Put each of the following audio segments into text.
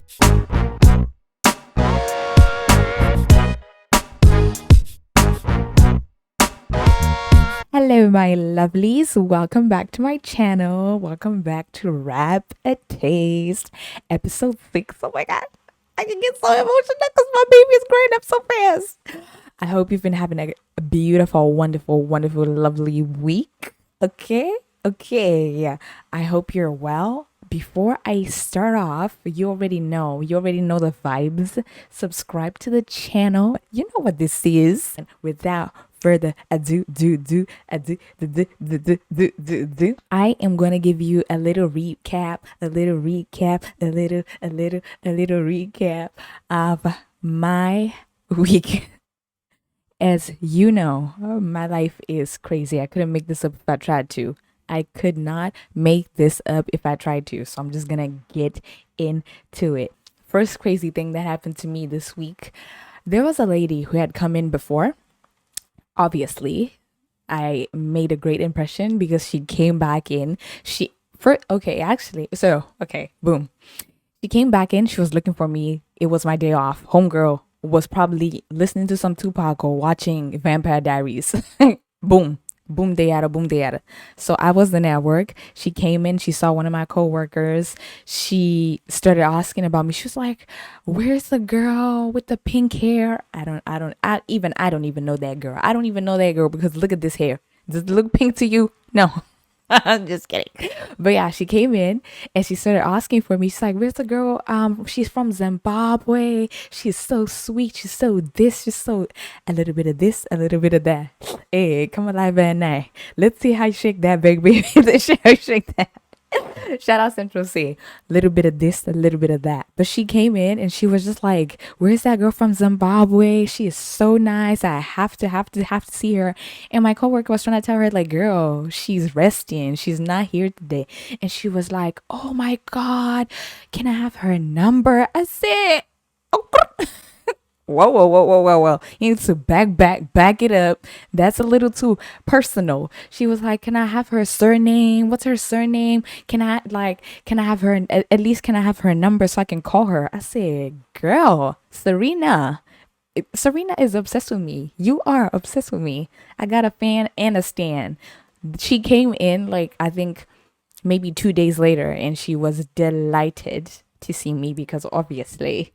Hello, my lovelies. Welcome back to my channel. Welcome back to Rap a Taste, episode 6. Oh my god, I can get so emotional because my baby is growing up so fast. I hope you've been having a beautiful, wonderful, wonderful, lovely week. Okay. Yeah. I hope you're well. Before I start off, you already know the vibes. Subscribe to the channel. You know what this is. Without further ado, I am gonna give you a little recap, a little recap of my week. As you know, my life is crazy. I couldn't make this up if I tried to. I could not make this up if I tried to. So I'm just gonna get into it. First crazy thing that happened to me this week. There was a lady who had come in before. Obviously, I made a great impression because she came back in. Boom. She came back in. She was looking for me. It was my day off. Homegirl was probably listening to some Tupac or watching Vampire Diaries. Boom. Boom de yada, boom de yada. So I wasn't at work. She came in, she saw one of my coworkers. She started asking about me. She was like, "Where's the girl with the pink hair?" I don't even know that girl. I don't even know that girl because look at this hair. Does it look pink to you? No. I'm just kidding. But yeah, she came in and she started asking for me. She's like, "Where's the girl? She's from Zimbabwe. She's so sweet. She's so this. She's so a little bit of this, a little bit of that. Hey, come alive at night. Let's see how you shake that, baby. Let's see how you shake that." Shout out Central C. Little bit of this, a little bit of that. But she came in and she was just like, "Where's that girl from Zimbabwe? She is so nice. I have to see her." And my coworker was trying to tell her, like, "Girl, she's resting. She's not here today." And she was like, "Oh my God, can I have her number?" I said, "Oh, whoa. You need to back it up. That's a little too personal." She was like, "Can I have her surname? What's her surname? Can I have her, at least can I have her number so I can call her?" I said, "Girl, Serena is obsessed with me. You are obsessed with me. I got a fan and a stan." She came in, like, I think maybe 2 days later, and she was delighted to see me because obviously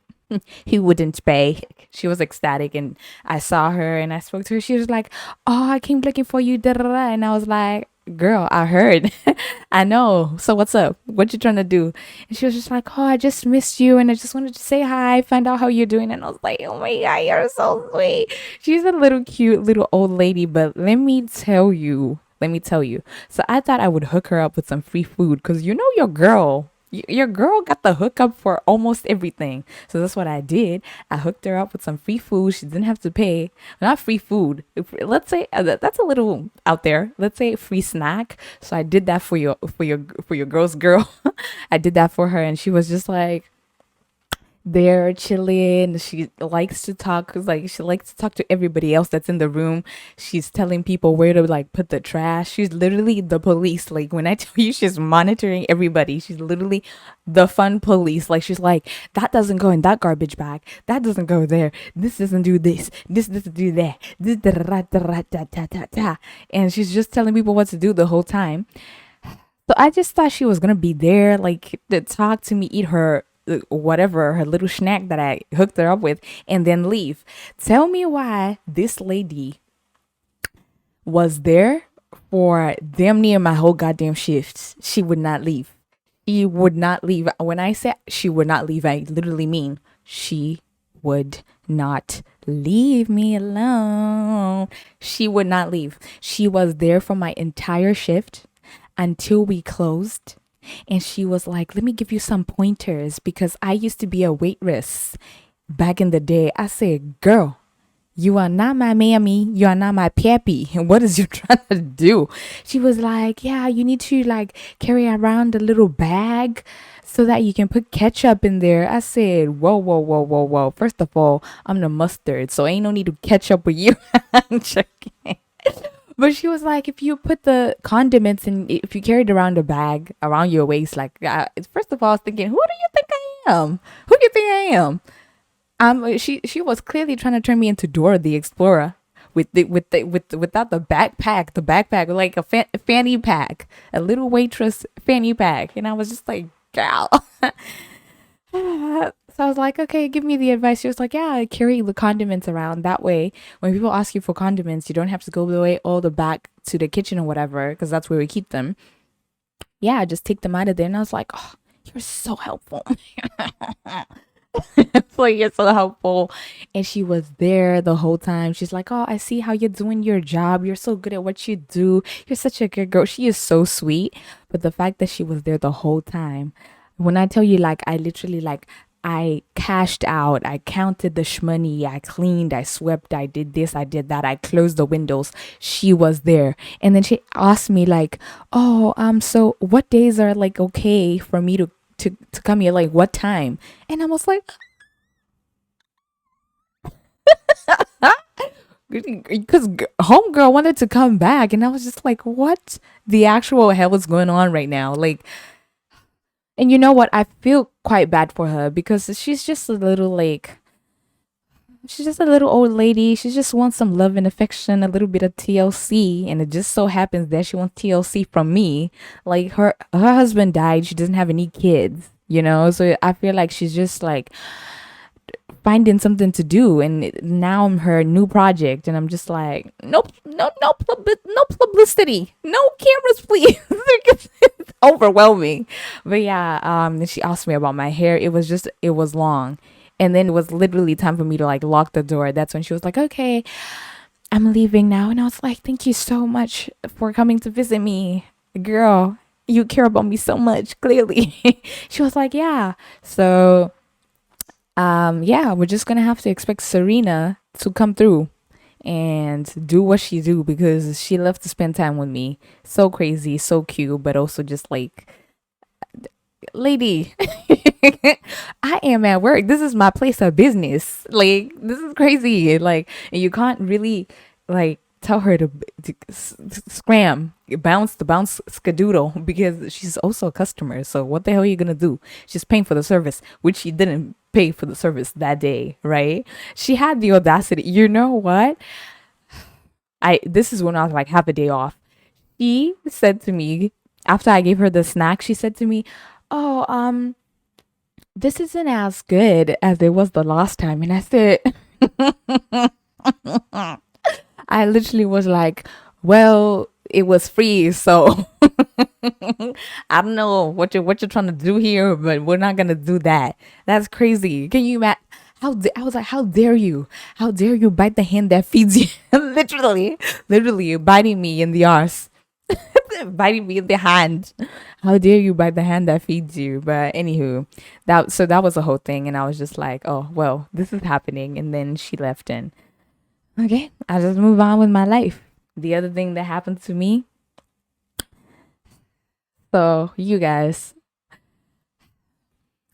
he wouldn't pay. She was ecstatic, and I saw her and I spoke to her. She was like, "Oh, I came looking for you." Da, da, da. And I was like, "Girl, I heard." "I know. So what's up? What you trying to do?" And she was just like, "Oh, I just missed you and I just wanted to say hi, find out how you're doing." And I was like, "Oh my God, you're so sweet." She's a little cute little old lady, but let me tell you. So I thought I would hook her up with some free food because you know your girl got the hookup for almost everything. So that's what I did. I hooked her up with some free food. She didn't have to pay. Not free food. Let's say that's a little out there. Let's say free snack. So I did that for your girl's girl. I did that for her, and she was just like, there chilling. She likes to talk, cause like she likes to talk to everybody else that's in the room. She's telling people where to like put the trash. She's literally the police. Like when I tell you she's monitoring everybody, she's literally the fun police. Like she's like, "That doesn't go in that garbage bag. That doesn't go there. This doesn't do this. This doesn't do that." This da, da, da, da, da, da, da, da. And she's just telling people what to do the whole time. So I just thought she was gonna be there, like to talk to me, eat her whatever, her little snack that I hooked her up with, and then leave. Tell me why this lady was there for damn near my whole goddamn shift. She would not leave. She would not leave. When I said she would not leave, I literally mean she would not leave me alone. She would not leave. She was there for my entire shift until we closed. And she was like, "Let me give you some pointers because I used to be a waitress back in the day." I said, "Girl, you are not my mammy. You are not my pappy. What is you trying to do?" She was like, "Yeah, you need to like carry around a little bag so that you can put ketchup in there." I said, whoa. First of all, I'm the mustard, so ain't no need to catch up with you. I'm joking. But she was like, "If you put the condiments and if you carried around a bag around your waist, like, first of all, I was thinking, who do you think I am? Who do you think I am? She was clearly trying to turn me into Dora the Explorer without the backpack like a fanny pack, a little waitress fanny pack, and I was just like, gal. So I was like, okay, give me the advice. She was like, yeah, carry the condiments around. That way, when people ask you for condiments, you don't have to go the way all the back to the kitchen or whatever, because that's where we keep them. Yeah, just take them out of there. And I was like, oh, you're so helpful. Like, you're so helpful. And she was there the whole time. She's like, oh, I see how you're doing your job. You're so good at what you do. You're such a good girl. She is so sweet. But the fact that she was there the whole time, when I tell you, like, I literally, like, I cashed out. I counted the shmoney. I cleaned. I swept. I did this. I did that. I closed the windows. She was there. And then she asked me, like, oh, so what days are, like, okay for me to come here? Like, what time? And I was like, because homegirl wanted to come back. And I was just like, what the actual hell is going on right now? Like, and you know what? I feel quite bad for her because she's just a little like, she's just a little old lady. She just wants some love and affection, a little bit of TLC, and it just so happens that she wants TLC from me. Like, her husband died. She doesn't have any kids, you know. So I feel like she's just like finding something to do, and now I'm her new project, and I'm just like, nope, no publicity, no cameras, please. It's overwhelming. But yeah, she asked me about my hair. It was long, and then it was literally time for me to like lock the door. That's when she was like, okay, I'm leaving now. And I was like, thank you so much for coming to visit me, girl. You care about me so much, clearly. She was like, yeah. So yeah, we're just gonna have to expect Serena to come through and do what she do because she loves to spend time with me. So crazy, so cute, but also just like, lady, I am at work. This is my place of business. Like, this is crazy. Like, and you can't really like tell her to scram, bounce skadoodle because she's also a customer. So what the hell are you gonna do? She's paying for the service, which she didn't pay for the service that day, right? She had the audacity. You know what? This is when I was like half a day off. She said to me after I gave her the snack, she said to me, "Oh, this isn't as good as it was the last time." And I said, I literally was like, well, it was free, so I don't know what you're trying to do here, but we're not gonna do that. That's crazy. Can you imagine? I was like, how dare you? How dare you bite the hand that feeds you? Literally biting me in the arse, biting me in the hand. How dare you bite the hand that feeds you? But anywho, that was the whole thing, and I was just like, oh well, this is happening, and then she left, and okay, I just move on with my life. The other thing that happened to me, so you guys,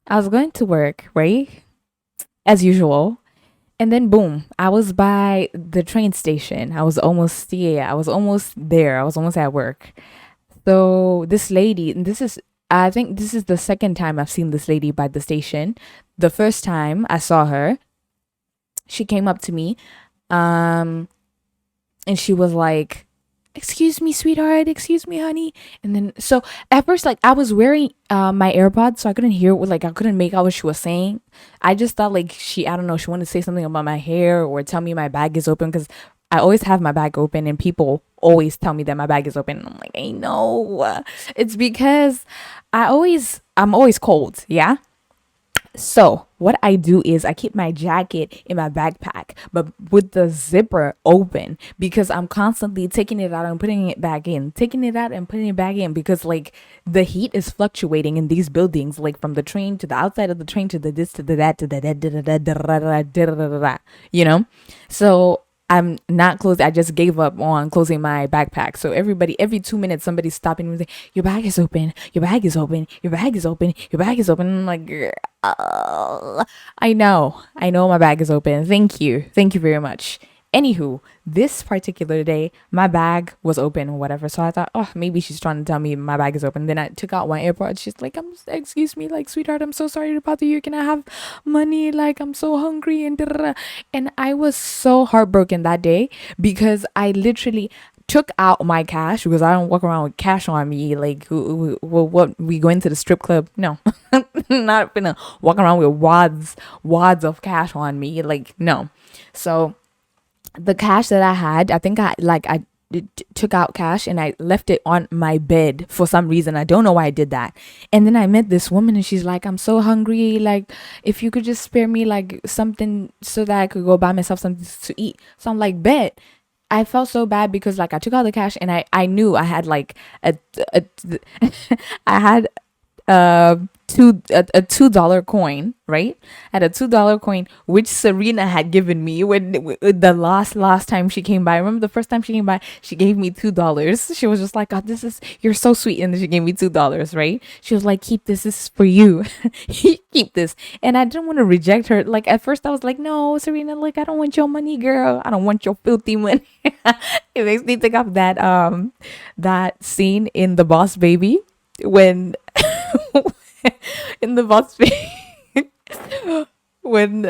I was going to work, right? As usual. And then boom, I was by the train station. I was almost there. I was almost at work. So this lady, and I think this is the second time I've seen this lady by the station. The first time I saw her, she came up to me, um, and she was like, excuse me, sweetheart, excuse me, honey. And then so at first, like, I was wearing my AirPods, so I couldn't hear what, like, I couldn't make out what she was saying. I just thought like I don't know, she wanted to say something about my hair or tell me my bag is open, because I always have my bag open and people always tell me that my bag is open, and I'm like, I know, it's because I'm always cold, yeah. So what I do is I keep my jacket in my backpack, but with the zipper open, because I'm constantly taking it out and putting it back in, taking it out and putting it back in, because like the heat is fluctuating in these buildings, like from the train to the outside of the train to the this to the that to the that, you know. So I'm not closed. I just gave up on closing my backpack. So every 2 minutes, somebody's stopping me and saying, your bag is open, your bag is open, your bag is open, your bag is open. I'm like, I know my bag is open. Thank you very much. Anywho, this particular day, my bag was open or whatever. So I thought, oh, maybe she's trying to tell me my bag is open. Then I took out my AirPods. She's like, excuse me, like, sweetheart, I'm so sorry to bother you. Can I have money? Like, I'm so hungry and da-da-da. And I was so heartbroken that day because I literally took out my cash because I don't walk around with cash on me. Like, what we going to the strip club? No, not gonna walk around with wads of cash on me. Like, no. So the cash that I had, I think took out cash and I left it on my bed for some reason. I don't know why I did that. And then I met this woman and she's like, I'm so hungry. Like, if you could just spare me like something so that I could go buy myself something to eat. So I'm like, bet. I felt so bad because like I took out the cash and I knew I had like a I had a $2 coin, right? At a $2 coin, which Serena had given me when the last time she came by. I remember the first time she came by, she gave me $2. She was just like, "Oh, you're so sweet," and then she gave me $2, right? She was like, "Keep this. This is for you. Keep this." And I didn't want to reject her. Like at first, I was like, "No, Serena, like I don't want your money, girl. I don't want your filthy money." It makes me think of that scene in The Boss Baby when in the boss when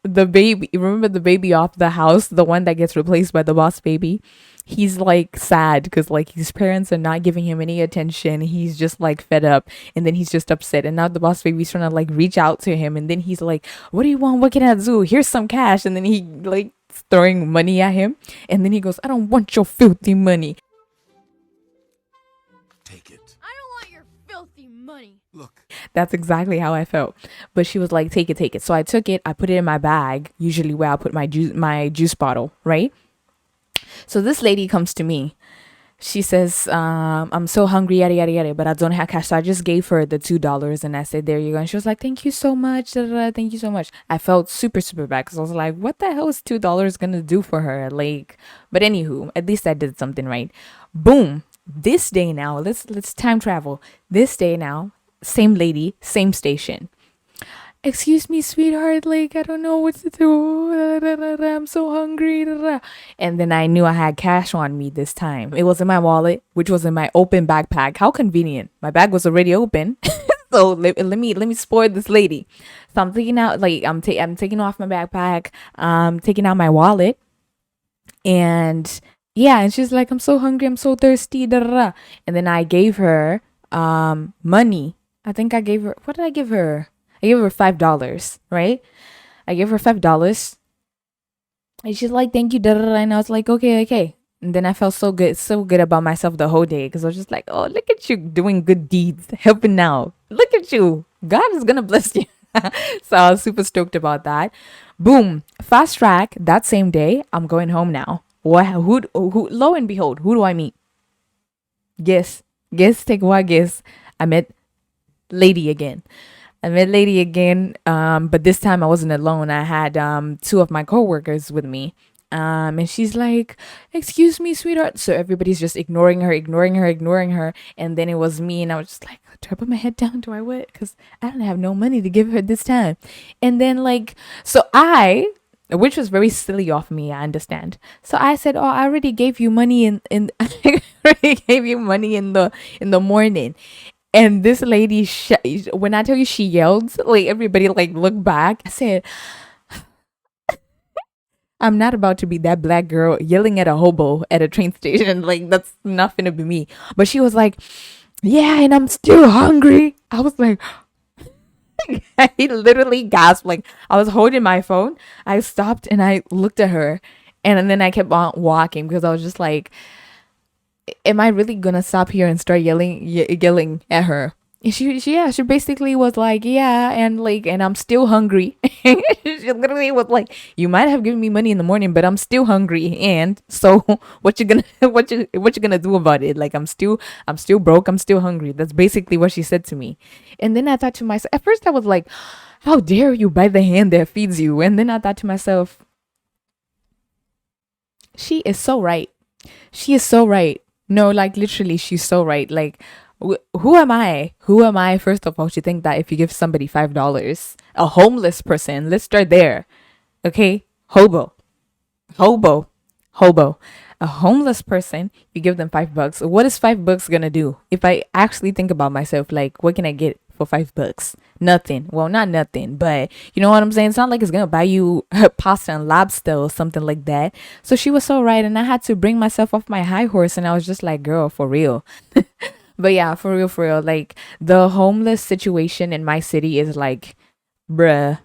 the baby, remember the baby off the house, the one that gets replaced by the boss baby, he's like sad because like his parents are not giving him any attention. He's just like fed up and then he's just upset, and now the boss baby's trying to like reach out to him, and then he's like, what do you want? What can I do? Here's some cash. And then he like throwing money at him, and then he goes, I don't want your filthy money. Take it. I don't want your filthy money. Look. That's exactly how I felt. But she was like, take it, take it. So I took it, I put it in my bag, usually where I put my juice bottle, right? So this lady comes to me. She says, I'm so hungry, yada, yada, yada, but I don't have cash. So I just gave her the $2 and I said, there you go. And she was like, thank you so much. Da, da, da, thank you so much. I felt super, super bad because I was like, what the hell is $2 going to do for her? Like, but anywho, at least I did something right. Boom. This day now, let's time travel. This day now, same lady, same station. Excuse me, sweetheart, like I don't know what to do. I'm so hungry. And then I knew I had cash on me this time. It was in my wallet, which was in my open backpack. How convenient. My bag was already open. So let me spoil this lady. So I'm taking out, like I'm taking off my backpack, taking out my wallet, and yeah, and she's like, I'm so hungry, I'm so thirsty. And then I gave her money. I think I gave her, what did I give her? I gave her $5, right? I gave her $5. And she's like, thank you, and I was like, okay. And then I felt so good about myself the whole day because I was just like, oh, look at you doing good deeds, helping out. Look at you. God is gonna bless you. So I was super stoked about that. Boom. Fast track. That same day, I'm going home now. Who? Lo and behold, who do I meet? Guess. Take one guess. I met Lady again. But this time I wasn't alone. I had two of my coworkers with me. And she's like, excuse me, sweetheart. So everybody's just ignoring her. And then it was me, and I was just like, do I put my head down? Do I what? Because I don't have no money to give her this time. And then which was very silly of me, I understand. So I said, oh, I already gave you money in I already gave you money in the morning. And this lady, when I tell you she yelled, like everybody like looked back. I said, I'm not about to be that black girl yelling at a hobo at a train station. Like that's not gonna be me. But she was like, yeah, and I'm still hungry. I was like, I literally gasped. Like I was holding my phone. I stopped and I looked at her, and then I kept on walking because I was just like, am I really gonna stop here and start yelling at her? And she basically was like, yeah, and I'm still hungry. She literally was like, you might have given me money in the morning, but I'm still hungry, and so what you gonna do about it? Like I'm still broke, I'm still hungry. That's basically what she said to me. And then I thought to myself, at first I was like, how dare you bite the hand that feeds you? And then I thought to myself, she is so right. She is so right. No, like literally, she's so right. Like, who am I? Who am I, first of all, to think that if you give somebody $5, a homeless person, let's start there, okay? Hobo. Hobo, hobo, a homeless person. You give them $5. What is $5 gonna do? If I actually think about myself, like, what can I get for $5? Nothing. Well, not nothing, but you know what I'm saying. It's not like it's gonna buy you pasta and lobster or something like that. So she was so right, and I had to bring myself off my high horse, and I was just like, girl, for real. But yeah, for real. Like the homeless situation in my city is like, bruh,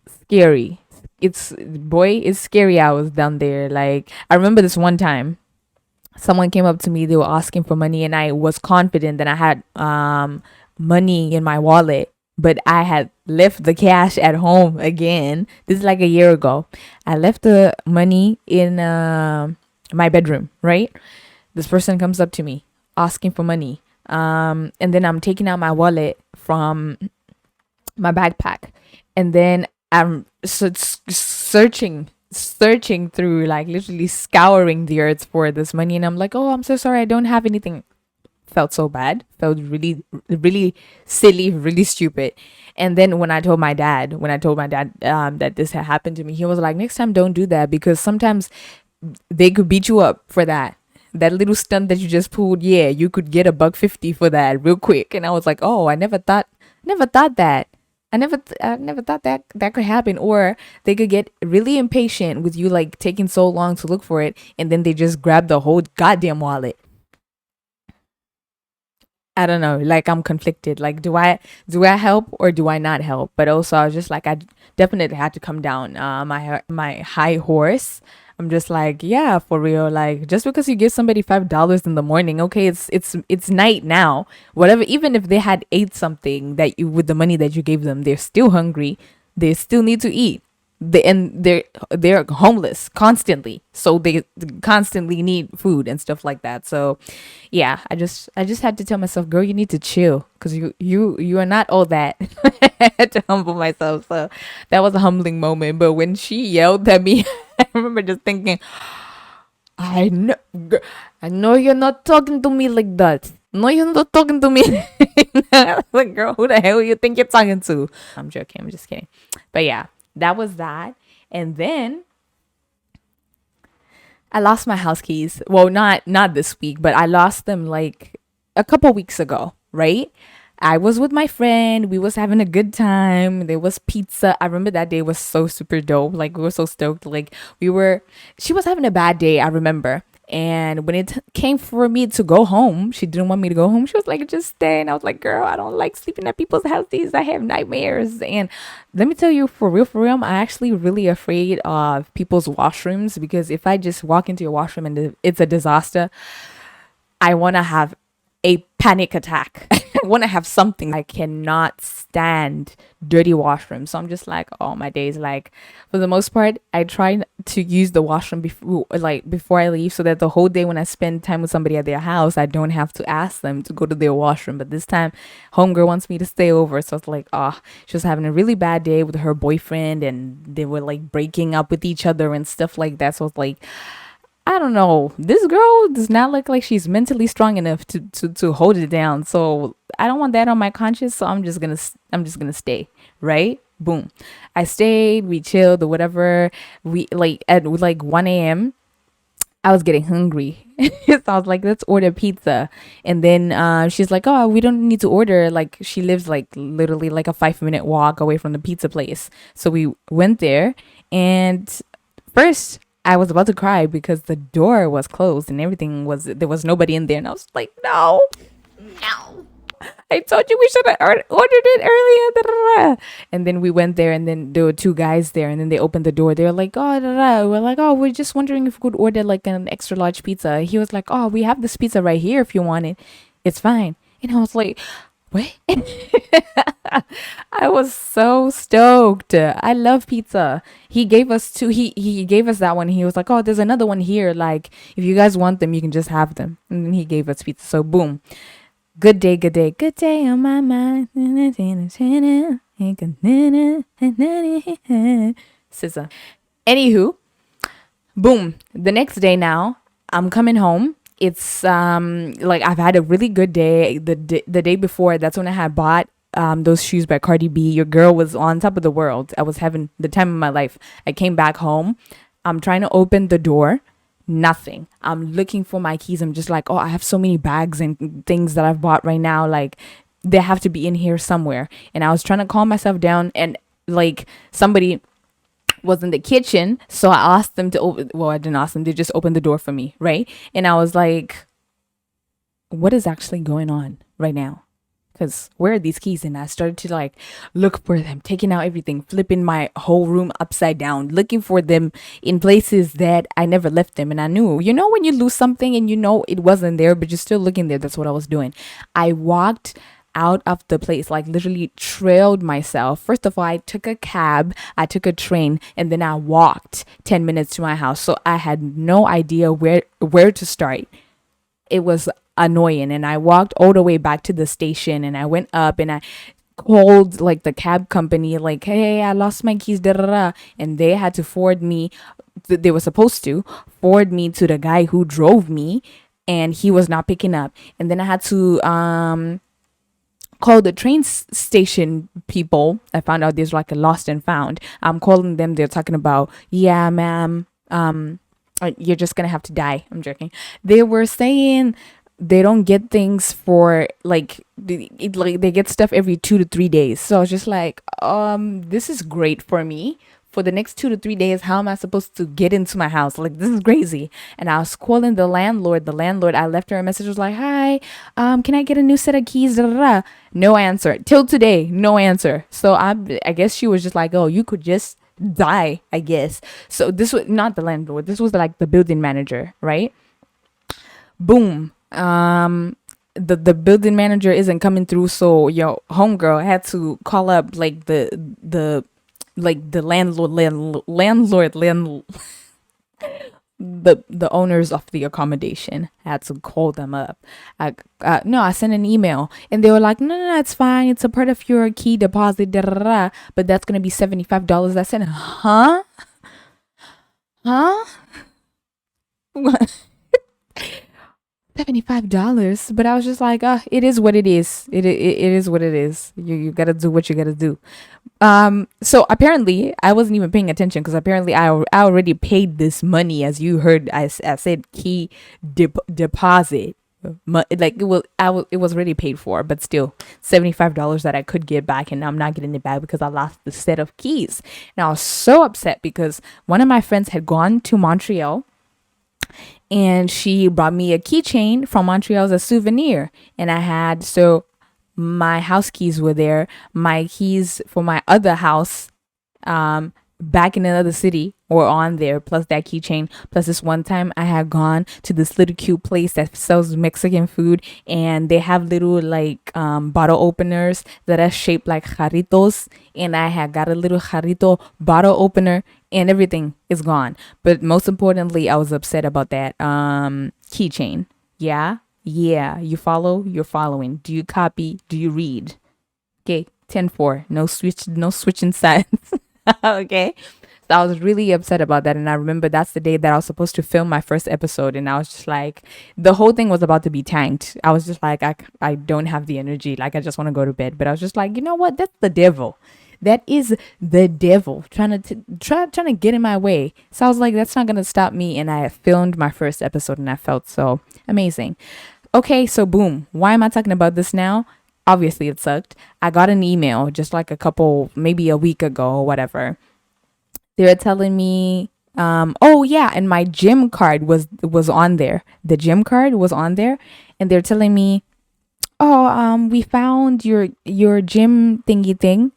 scary. It's boy, it's scary. I was down there. Like I remember this one time, someone came up to me. They were asking for money, and I was confident that I had money in my wallet, but I had left the cash at home again. This is like a year ago. I left the money in my bedroom. Right. This person comes up to me asking for money. And then I'm taking out my wallet from my backpack, and then I'm searching through, like literally scouring the earth for this money, and I'm like, oh, I'm so sorry, I don't have anything. Felt so bad, felt really really silly, really stupid. And then when I told my dad that this had happened to me, he was like, next time don't do that, because sometimes they could beat you up for that little stunt that you just pulled. Yeah, you could get $1.50 for that real quick. And I was like, oh, I never thought that. I never thought that that could happen. Or they could get really impatient with you, like taking so long to look for it, and then they just grab the whole goddamn wallet. I don't know. Like I'm conflicted. Like do I help or do I not help? But also I was just like, I definitely had to come down my high horse. I'm just like, yeah, for real. Like just because you give somebody $5 in the morning, okay, it's night now. Whatever. Even if they had ate something that you with the money that you gave them, they're still hungry. They still need to eat. They're homeless constantly, so they constantly need food and stuff like that. So yeah, I just had to tell myself, girl, you need to chill, because you are not all that. I had to humble myself. So that was a humbling moment. But when she yelled at me, I remember just thinking, I know, I know you're not talking to me like that. No, you're not talking to me. I was like, girl, who the hell you think you're talking to? I'm joking. I'm just kidding. But yeah, that was that. And then I lost my house keys. Well, not this week, but I lost them like a couple weeks ago, right? I was with my friend. We was having a good time. There was pizza. I remember that day was so super dope. Like we were so stoked. Like she was having a bad day, I remember. And when it came for me to go home, she didn't want me to go home. She was like, just stay. And I was like, girl, I don't like sleeping at people's houses. I have nightmares. And let me tell you, for real, I'm actually really afraid of people's washrooms, because if I just walk into your washroom and it's a disaster, I want to have a panic attack. I want to have something. I cannot stand dirty washrooms. So I'm just like, all my days, like for the most part, I try to use the washroom before I leave, so that the whole day when I spend time with somebody at their house, I don't have to ask them to go to their washroom. But this time, homegirl wants me to stay over. So it's like, she was having a really bad day with her boyfriend, and they were like breaking up with each other and stuff like that. So it's like, I don't know. This girl does not look like she's mentally strong enough to hold it down. So I don't want that on my conscience. So I'm just gonna stay. Right? Boom. I stayed. We chilled or whatever. We like at like 1 a.m. I was getting hungry. So I was like, let's order pizza. And then she's like, oh, we don't need to order. Like she lives like literally like a 5 minute walk away from the pizza place. So we went there, and first I was about to cry because the door was closed and there was nobody in there. And I was like, no, no. I told you we should have ordered it earlier. Da, da, da. And then we went there, and then there were two guys there, and then they opened the door. They were like, oh, da, da. We're like, oh, we're just wondering if we could order like an extra large pizza. He was like, oh, we have this pizza right here if you want it. It's fine. And I was like, what? I was so stoked. I love pizza. He gave us two. He gave us that one. He was like, oh, there's another one here. Like, if you guys want them, you can just have them. And then he gave us pizza. So boom. Good day, good day, good day on my mind. Scissor. Anywho, boom. The next day now, I'm coming home. It's like I've had a really good day. The day before, that's when I had bought those shoes by Cardi B. Your girl was on top of the world. I was having the time of my life. I came back home. I'm trying to open the door. Nothing. I'm looking for my keys. I'm just like, oh, I have so many bags and things that I've bought right now. Like, they have to be in here somewhere. And I was trying to calm myself down, and like somebody was in the kitchen, so I asked them to open. Well, I didn't ask them. They just opened the door for me, right? And I was like, what is actually going on right now? Because where are these keys? And I started to like look for them, taking out everything, flipping my whole room upside down, looking for them in places that I never left them. And I knew, when you lose something and it wasn't there, but you're still looking there. That's what I was doing. I walked out of the place, like literally trailed myself. First of all, I took a cab, I took a train, and then I walked 10 minutes to my house. So I had no idea where to start. It was annoying, and I walked all the way back to the station, and I went up and I called like the cab company, like, hey, I lost my keys, da, da, da. And they had to forward me, they were supposed to forward me to the guy who drove me, and he was not picking up. And then I had to call the train station people. I found out there's like a lost and found. I'm calling them, they're talking about, yeah, ma'am, you're just gonna have to die. I'm joking. They were saying they don't get things for like they get stuff every 2 to 3 days. So I was just like, this is great for me. For the next 2 to 3 days, how am I supposed to get into my house? Like, this is crazy. And I was calling the landlord. I left her a message. Was like, hi, can I get a new set of keys? Da, da, da. No answer till today. No answer. So I guess she was just like, oh, you could just die, I guess. So this was not the landlord. This was like the building manager, right? Boom. The building manager isn't coming through, so your homegirl had to call up like the landlord the owners of the accommodation. Had to call them up. No, I sent an email, and they were like, no, it's fine, it's a part of your key deposit, da, da, da, but that's gonna be $75. I said, huh what? $75. But I was just like, it is what it is. It is what it is. You gotta do what you gotta do. So apparently I wasn't even paying attention, because apparently I already paid this money. As you heard, I said key deposit. Like it was already paid for, but still $75 that I could get back, and I'm not getting it back because I lost the set of keys. And I was so upset because one of my friends had gone to Montreal, and she brought me a keychain from Montreal as a souvenir. And my house keys were there. My keys for my other house, back in another city, were on there, plus that keychain. Plus this one time I had gone to this little cute place that sells Mexican food, and they have little like bottle openers that are shaped like jarritos, and I had got a little jarrito bottle opener, and everything is gone. But most importantly, I was upset about that keychain. Yeah, you follow, you're following. Do you copy? Do you read? Okay, 10-4. No switching sides. Okay. So I was really upset about that, and I remember that's the day that I was supposed to film my first episode, and I was just like, the whole thing was about to be tanked. I was just like, I don't have the energy, like I just want to go to bed. But I was just like, you know what? That's the devil. That is the devil trying to get in my way. So I was like, that's not gonna stop me, and I filmed my first episode, and I felt so amazing. Okay, so boom. Why am I talking about this now? Obviously, it sucked. I got an email just like maybe a week ago or whatever. They were telling me, oh yeah, and my gym card was on there. The gym card was on there, and they're telling me, oh, we found your gym thingy thing.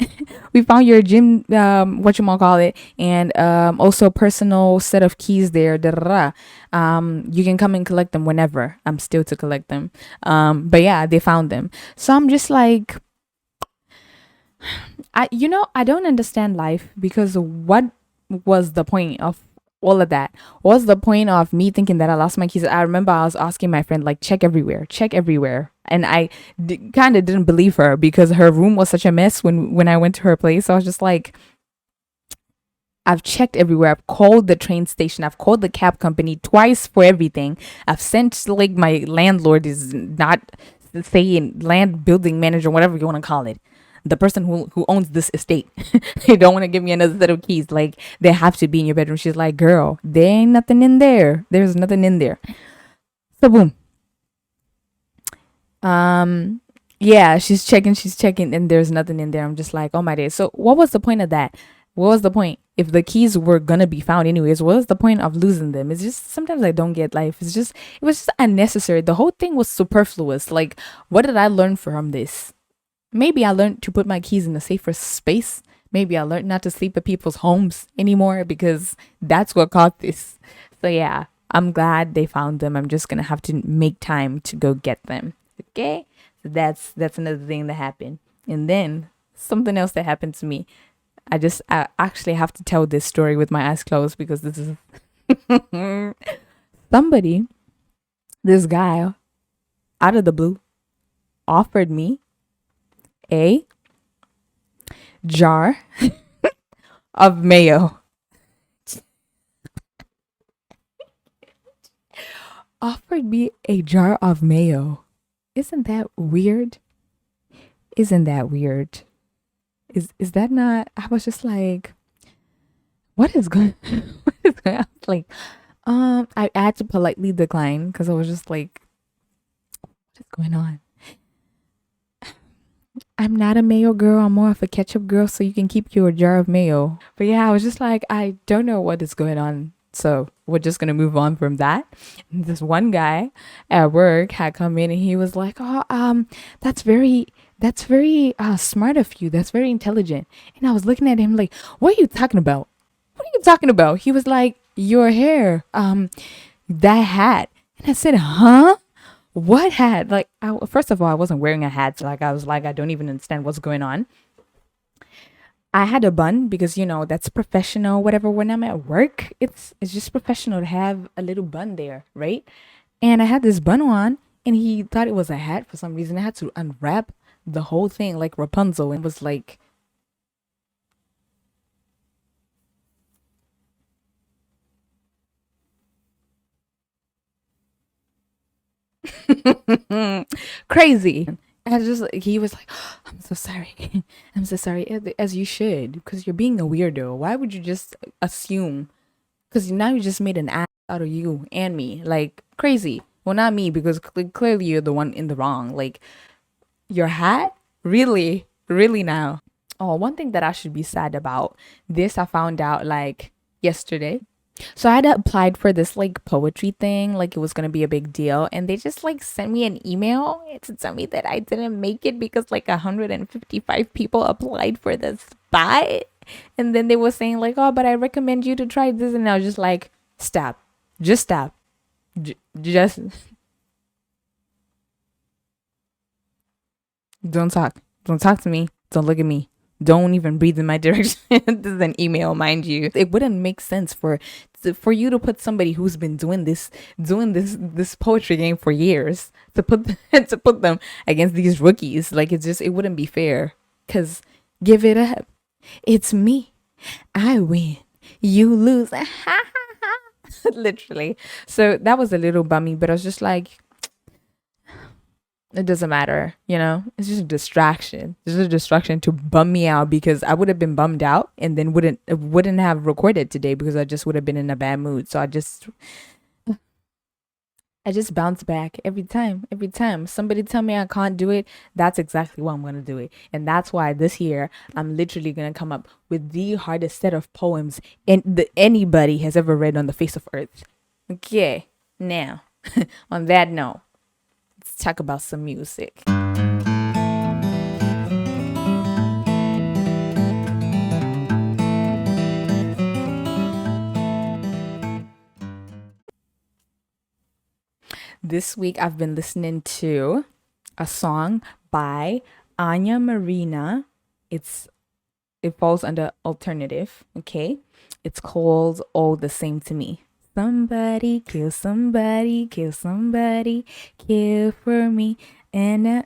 We found your gym, whatchamacallit, and also personal set of keys there. Da, da, da. You can come and collect them whenever. I'm still to collect them. But yeah, they found them. So I'm just like, I don't understand life, because what was the point of all of that? What's the point of me thinking that I lost my keys? I remember I was asking my friend, like, check everywhere. And I kind of didn't believe her, because her room was such a mess when I went to her place. So I was just like, I've checked everywhere. I've called the train station. I've called the cab company twice for everything. I've sent, like, my landlord is not saying land building manager, whatever you want to call it. the person who owns this estate. They don't want to give me another set of keys. Like, they have to be in your bedroom. She's like, girl, there ain't nothing in there. There's nothing in there. So boom. Yeah, she's checking, and there's nothing in there. I'm just like, oh my days. So what was the point of that? What was the point? If the keys were gonna be found anyways, what was the point of losing them? It's just sometimes I don't get life. It was just unnecessary. The whole thing was superfluous. Like, what did I learn from this? Maybe I learned to put my keys in a safer space. Maybe I learned not to sleep at people's homes anymore because that's what caused this. So yeah, I'm glad they found them. I'm just gonna have to make time to go get them. Okay? So that's another thing that happened. And then something else that happened to me. I actually have to tell this story with my eyes closed because this is somebody, this guy out of the blue offered me a jar of mayo. Offered me a jar of mayo. Isn't that weird? Isn't that weird? Is that not? I was just like, what is going what is going on? Like, I had to politely decline because I was just like, what is going on? I'm not a mayo girl. I'm more of a ketchup girl, so you can keep your jar of mayo. But yeah, I was just like, I don't know what is going on. So we're just gonna move on from that. This one guy at work had come in and he was like, "Oh, that's very smart of you. That's very intelligent." And I was looking at him like, "What are you talking about? What are you talking about?" He was like, "Your hair, that hat." And I said, "Huh? What hat?" Like, first of all, I wasn't wearing a hat. So like, I was like, I don't even understand what's going on. I had a bun because that's professional. Whatever. When I'm at work, it's just professional to have a little bun there, right? And I had this bun on, and he thought it was a hat for some reason. I had to unwrap the whole thing like Rapunzel, and was like, crazy. I just he was like, I'm so sorry. I'm so sorry. As you should, because you're being a weirdo. Why would you just assume? Because now you just made an ass out of you and me. Like, crazy. Well, not me, because clearly you're the one in the wrong. Like, your hat? Really? Really now? Oh, one thing that I should be sad about. This I found out like yesterday. So I had applied for this like poetry thing, like it was gonna be a big deal, and they just like sent me an email to tell me that I didn't make it because like 155 people applied for the spot. And then they were saying like, "Oh, but I recommend you to try this," and I was just like, "Stop, just stop, just don't talk to me, don't look at me." Don't even breathe in my direction. This is an email, mind you. It wouldn't make sense for you to put somebody who's been doing this poetry game for years to put to put them against these rookies. Like, it wouldn't be fair. Cause give it up. It's me. I win. You lose. Literally. So that was a little bummy, but I was just like, it doesn't matter, It's just a distraction. It's just a distraction to bum me out because I would have been bummed out and then wouldn't have recorded today because I just would have been in a bad mood. So I just bounce back every time. Every time somebody tell me I can't do it, that's exactly why I'm gonna do it. And that's why this year I'm literally gonna come up with the hardest set of poems anybody has ever read on the face of earth. Okay, now on that note, let's talk about some music. This week I've been listening to a song by Anya Marina. It falls under alternative, okay? It's called All the Same to Me. Somebody kill somebody, kill somebody, kill for me. And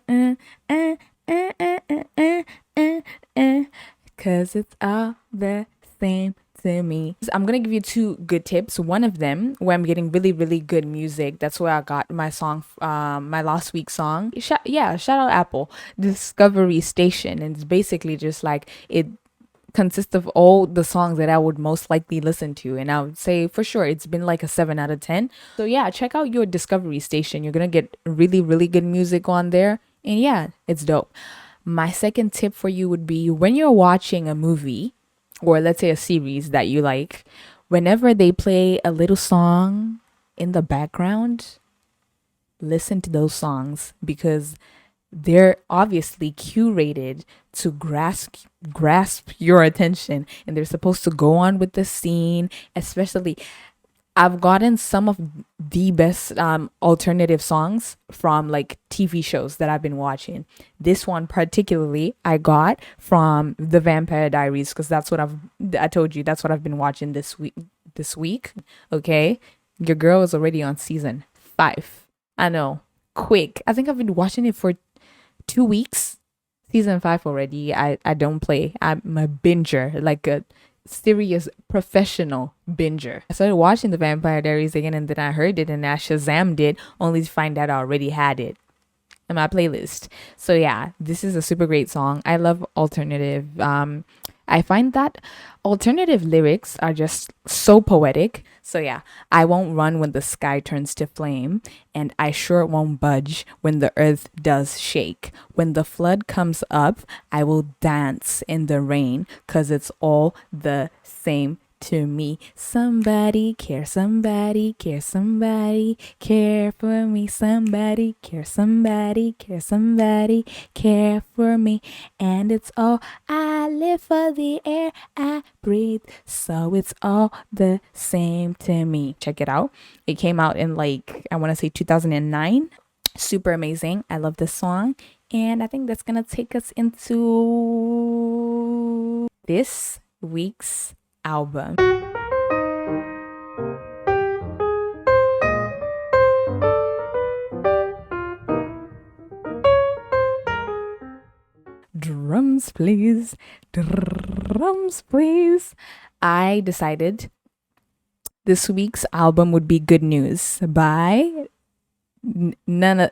cause it's all the same to me. I'm gonna give you two good tips. One of them where I'm getting really, really good music. That's where I got my song, my last week's song. Shout out Apple Discovery Station, and it's basically just like it consists of all the songs that I would most likely listen to. And I would say for sure it's been like a 7 out of 10. So yeah, check out your Discovery Station. You're going to get really, really good music on there. And yeah, it's dope. My second tip for you would be when you're watching a movie or let's say a series that you like, whenever they play a little song in the background, listen to those songs because they're obviously curated to grasp your attention and they're supposed to go on with the scene. Especially I've gotten some of the best alternative songs from like TV shows that I've been watching. This one particularly I got from The Vampire Diaries because I told you that's what I've been watching this week. Okay, your girl is already on season 5. I know, quick. I think I've been watching it for 2 weeks. Season 5 already. I don't play. I'm a binger, like a serious professional binger. I started watching The Vampire Diaries again and then I heard it and I Shazammed it only to find out I already had it in my playlist. So yeah, this is a super great song. I love alternative. I find that alternative lyrics are just so poetic. So yeah, I won't run when the sky turns to flame, and I sure won't budge when the earth does shake. When the flood comes up, I will dance in the rain, 'cause it's all the same to me. Somebody care, somebody care, somebody care for me. Somebody care, somebody care, somebody care for me. And it's all I live for, the air I breathe. So it's all the same to me. Check it out. It came out in like, I want to say 2009. Super amazing. I love this song. And I think that's going to take us into this week's album. Drums, please. Drums, please. I decided this week's album would be Good News by none of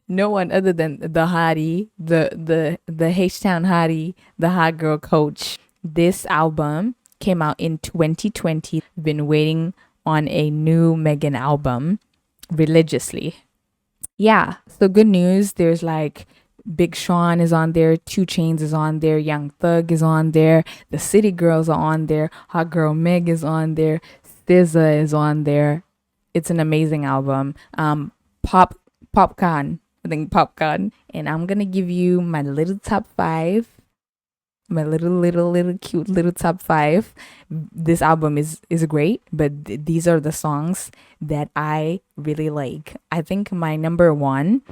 no one other than the hottie, the H-Town hottie, the hot girl coach. This album came out in 2020. Been waiting on a new Megan album religiously. Yeah, so good news. There's like Big Sean is on there, 2 Chainz is on there, Young Thug is on there, the City Girls are on there, Hot Girl Meg is on there, SZA is on there. It's an amazing album. Popcorn. I think Popcorn. And I'm gonna give you my little top 5. My little cute little top 5. This album is great, but these are the songs that I really like. I think my number 1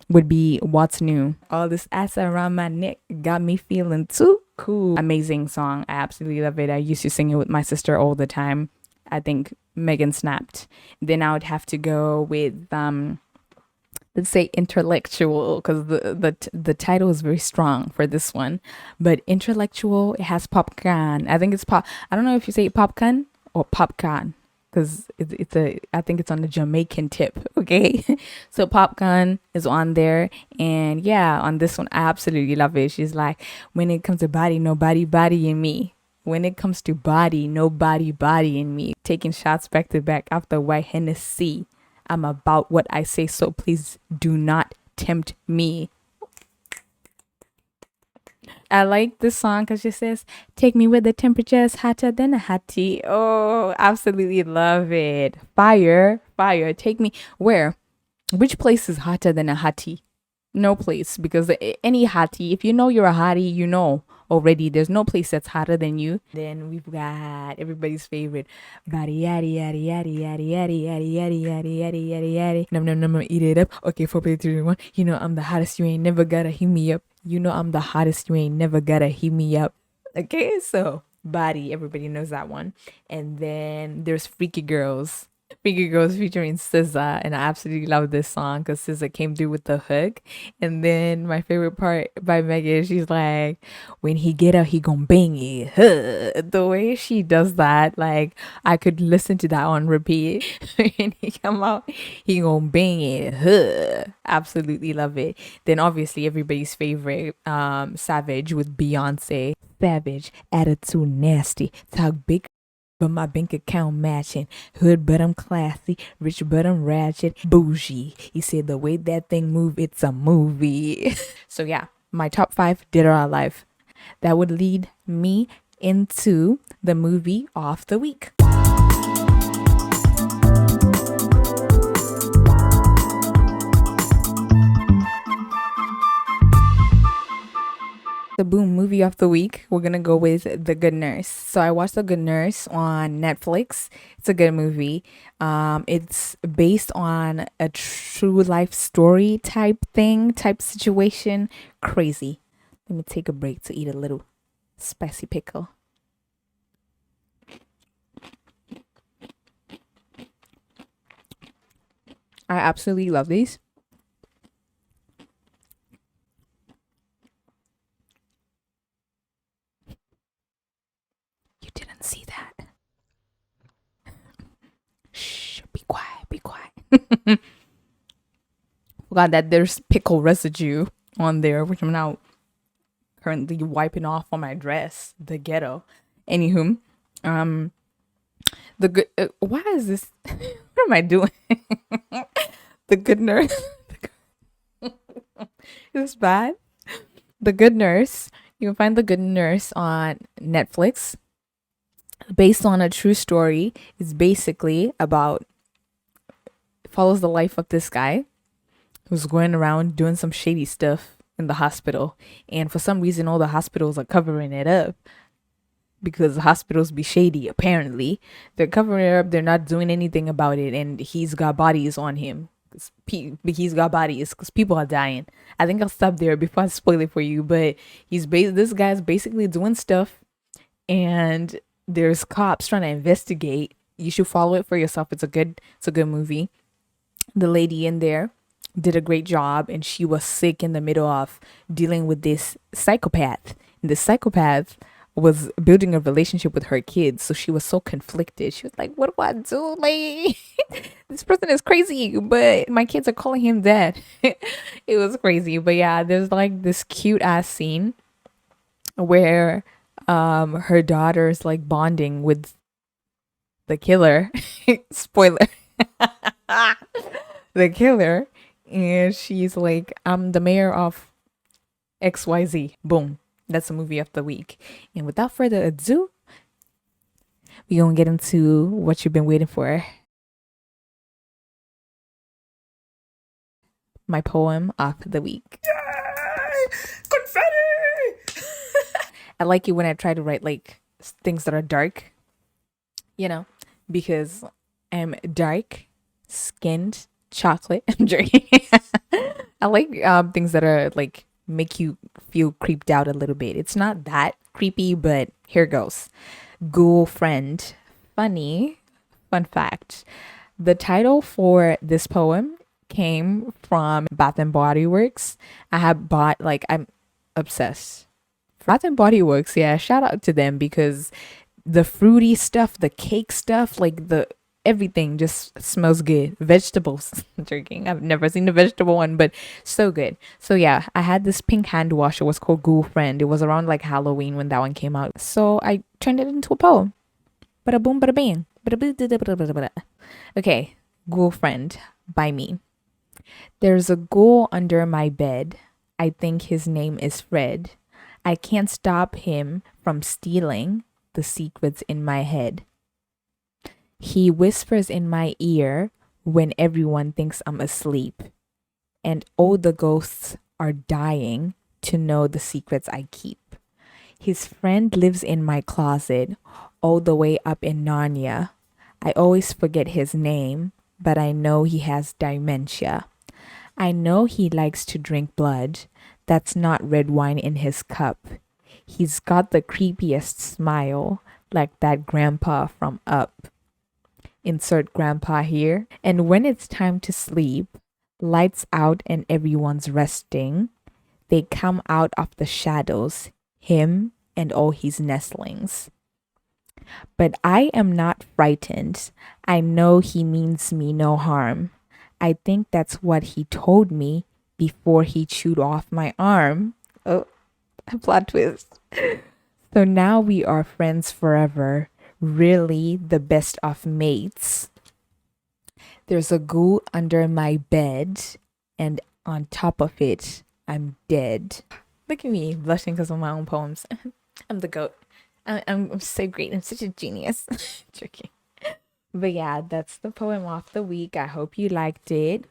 would be What's New. All this ass around my neck got me feeling too cool. Amazing song. I absolutely love it. I used to sing it with my sister all the time. I think Megan snapped. Then I would have to go with let's say Intellectual, because the title is very strong for this one. But Intellectual, it has Popcorn. I think it's pop. I don't know if you say popcorn or popcorn, because I think it's on the Jamaican tip. Okay, so Popcorn is on there, and yeah, on this one I absolutely love it. She's like, when it comes to body, nobody body in me. When it comes to body, nobody body in me. Taking shots back to back after white Hennessy. I'm about what I say, so please do not tempt me. I like this song because she says, take me where the temperature is hotter than a hot tea. Oh, absolutely love it. Fire, fire. Take me where? Which place is hotter than a hot tea? No place, because any hottie, if you know you're a hottie, you know already there's no place that's hotter than you. Then we've got everybody's favorite, body yaddy yaddy yaddy yaddy yaddy yaddy yaddy yaddy yaddy yaddy yaddy. Num num num, eat it up. Okay, 4, 3, 2, 1. You know I'm the hottest. You ain't never gotta heat me up. You know I'm the hottest. You ain't never gotta heat me up. Okay, so body, everybody knows that one. And then there's Freaky Girls. Freaky Girls featuring SZA, and I absolutely love this song because SZA came through with the hook. And then my favorite part by Megan, she's like, "When he get up, he gonna bang it." Huh. The way she does that, like I could listen to that on repeat. When he come out, he gonna bang it. Huh. Absolutely love it. Then obviously everybody's favorite, Savage with Beyonce. Savage, attitude nasty, talk big but my bank account matching. Hood, but I'm classy. Rich, but I'm ratchet. Bougie. He said the way that thing move, it's a movie. So yeah, my top 5 dead or alive. That would lead me into the movie of the week. The boom movie of the week, we're gonna go with The Good Nurse. So I watched The Good Nurse on Netflix. It's a good movie. It's based on a true life story type situation. Crazy. Let me take a break to eat a little spicy pickle. I absolutely love these. You didn't see that. Shh, be quiet, be quiet. Forgot that there's pickle residue on there, which I'm now currently wiping off on my dress. The ghetto. Anywho, um, the good. Why is this? What am I doing? The Good Nurse. Is this bad? The Good Nurse. You can find The Good Nurse on Netflix. Based on a true story. It's basically about follows the life of this guy who's going around doing some shady stuff in the hospital, and for some reason all the hospitals are covering it up because the hospitals be shady. Apparently they're covering it up, they're not doing anything about it, and he's got bodies on him. He's got bodies because people are dying. I think I'll stop there before I spoil it for you, but this guy's basically doing stuff, and there's cops trying to investigate. You should follow it for yourself. It's a good movie. The lady in there did a great job, and she was sick in the middle of dealing with this psychopath. And the psychopath was building a relationship with her kids, so she was so conflicted. She was like, what do I do? Like, this person is crazy, but my kids are calling him dad. It was crazy. But yeah, there's like this cute ass scene where her daughter's like bonding with the killer. Spoiler. The killer, and she's like, I'm the mayor of XYZ. Boom. That's the movie of the week. And without further ado, we're gonna get into what you've been waiting for. My poem of the week. Yay! Confetti! I like it when I try to write like things that are dark, you know, because I'm dark skinned chocolate. I'm joking. I like things that are like make you feel creeped out a little bit. It's not that creepy, but here goes. Ghoul Friend. Funny fun fact. The title for this poem came from Bath and Body Works. I have bought like I'm obsessed. Bath and Body Works, yeah, shout out to them because the fruity stuff, the cake stuff, like the everything just smells good. Vegetables. Joking. I've never seen the vegetable one, but so good. So yeah, I had this pink hand wash. It was called Ghoul Friend. It was around like Halloween when that one came out. So I turned it into a poem. Bada boom, bada bang. Okay, Ghoul Friend by me. There's a ghoul under my bed. I think his name is Fred. I can't stop him from stealing the secrets in my head. He whispers in my ear when everyone thinks I'm asleep. And all the ghosts are dying to know the secrets I keep. His friend lives in my closet, all the way up in Narnia. I always forget his name, but I know he has dementia. I know he likes to drink blood. That's not red wine in his cup. He's got the creepiest smile, like that grandpa from Up. insert grandpa here. And when it's time to sleep, lights out and everyone's resting, they come out of the shadows, him and all his nestlings. But I am not frightened. I know he means me no harm. I think that's what he told me before he chewed off my arm. Oh, a plot twist. So now we are friends forever, really the best of mates. There's a ghoul under my bed, and on top of it, I'm dead. Look at me blushing because of my own poems. I'm the goat. I'm so great. I'm such a genius. Joking. But yeah, that's the poem of the week. I hope you liked it.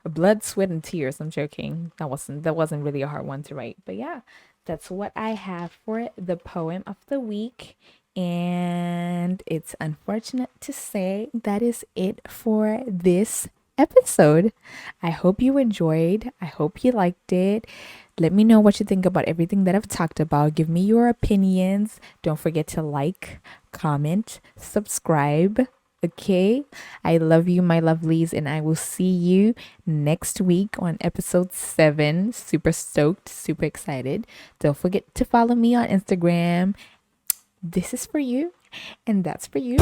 Blood, sweat, and tears. I'm joking. That wasn't really a hard one to write. But yeah, that's what I have for the poem of the week. And it's unfortunate to say that is it for this episode. I hope you enjoyed. I hope you liked it. Let me know what you think about everything that I've talked about. Give me your opinions. Don't forget to like, comment, subscribe. Okay? I love you, my lovelies, and I will see you next week on episode 7. Super stoked, super excited. Don't forget to follow me on Instagram. This is for you, and that's for you.